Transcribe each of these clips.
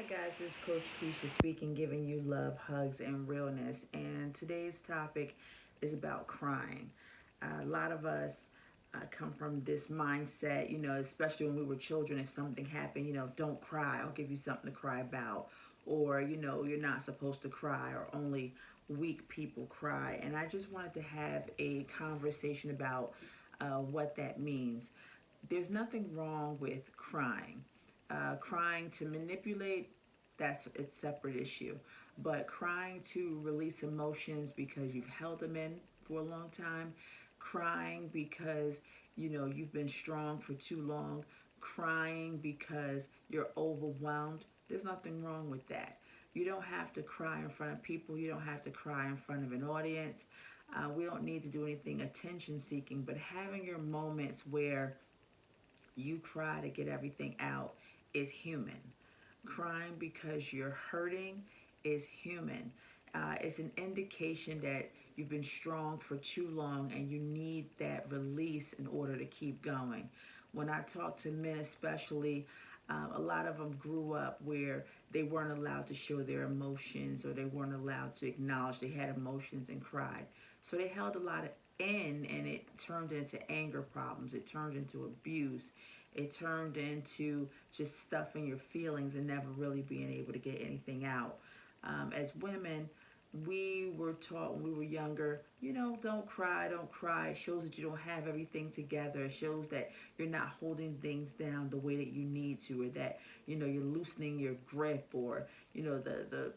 Hi guys, this is Coach Keisha speaking, giving you love, hugs, and realness. And today's topic is about crying. A lot of us come from this mindset, especially when we were children. If something happened, don't cry, I'll give you something to cry about. Or, you're not supposed to cry, or only weak people cry. And I just wanted to have a conversation about what that means. There's nothing wrong with crying. Crying to manipulate, that's a separate issue. But crying to release emotions because you've held them in for a long time, crying because you've been strong for too long, crying because you're overwhelmed. There's nothing wrong with that. You don't have to cry in front of people. You don't have to cry in front of an audience. We don't need to do anything attention seeking, but having your moments where you cry to get everything out is human. Crying because you're hurting is human. It's an indication that you've been strong for too long and you need that release in order to keep going. When I talk to men, especially, a lot of them grew up where they weren't allowed to show their emotions or they weren't allowed to acknowledge they had emotions and cried. So they held a lot of in and it turned into anger problems. It turned into abuse. It turned into just stuffing your feelings and never really being able to get anything out. As women, we were taught when we were younger, don't cry, don't cry. It shows that you don't have everything together. It shows that you're not holding things down the way that you need to, or that, you're loosening your grip, or, the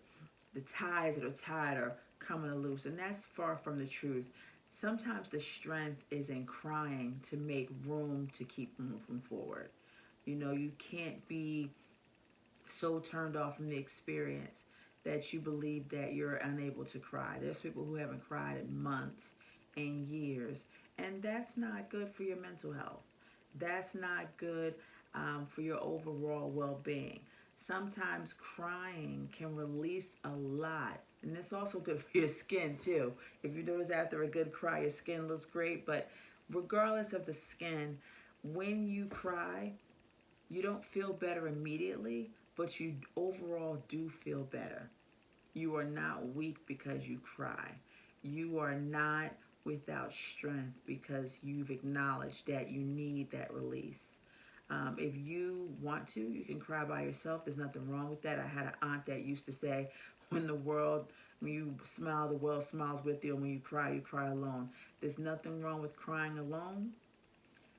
ties that are tied are coming loose. And that's far from the truth. Sometimes the strength is in crying to make room to keep moving forward. You can't be so turned off from the experience that you believe that you're unable to cry. There's people who haven't cried in months and years, and that's not good for your mental health. That's not good for your overall well being. Sometimes crying can release a lot, and it's also good for your skin too. If you notice after a good cry, your skin looks great, but regardless of the skin, when you cry, you don't feel better immediately, but you overall do feel better. You are not weak because you cry. You are not without strength because you've acknowledged that you need that release. If you want to, you can cry by yourself. There's nothing wrong with that. I had an aunt that used to say, when you smile, the world smiles with you, and when you cry alone. There's nothing wrong with crying alone,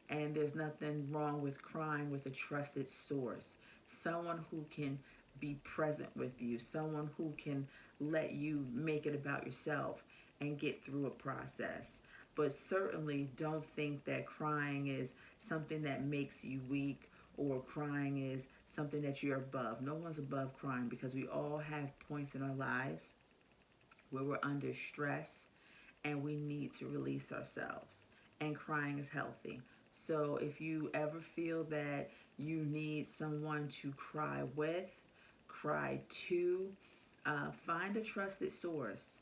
and there's nothing wrong with crying with a trusted source. Someone who can be present with you, someone who can let you make it about yourself and get through a process. But certainly don't think that crying is something that makes you weak, or crying is something that you're above. No one's above crying, because we all have points in our lives where we're under stress and we need to release ourselves. And crying is healthy. So if you ever feel that you need someone to cry with, cry to, find a trusted source.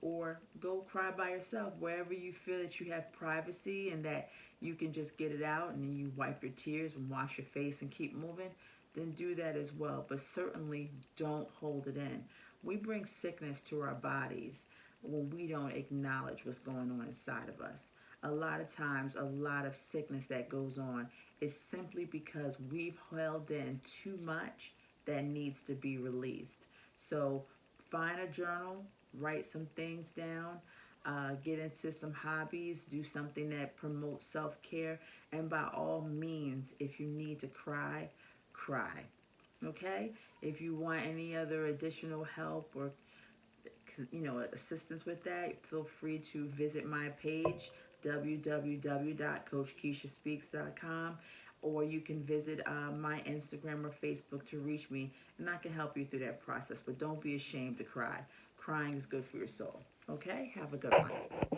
Or go cry by yourself wherever you feel that you have privacy and that you can just get it out, and then you wipe your tears and wash your face and keep moving. Then do that as well. But certainly don't hold it in. We bring sickness to our bodies when we don't acknowledge what's going on inside of us. A lot of times, a lot of sickness that goes on is simply because we've held in too much that needs to be released. So find a journal, write some things down, get into some hobbies, do something that promotes self-care, and by all means, if you need to cry, cry. Okay? If you want any other additional help or assistance with that, feel free to visit my page, www.coachkeishaspeaks.com, or you can visit my Instagram or Facebook to reach me, and I can help you through that process. But don't be ashamed to cry. Crying is good for your soul. Okay? Have a good one.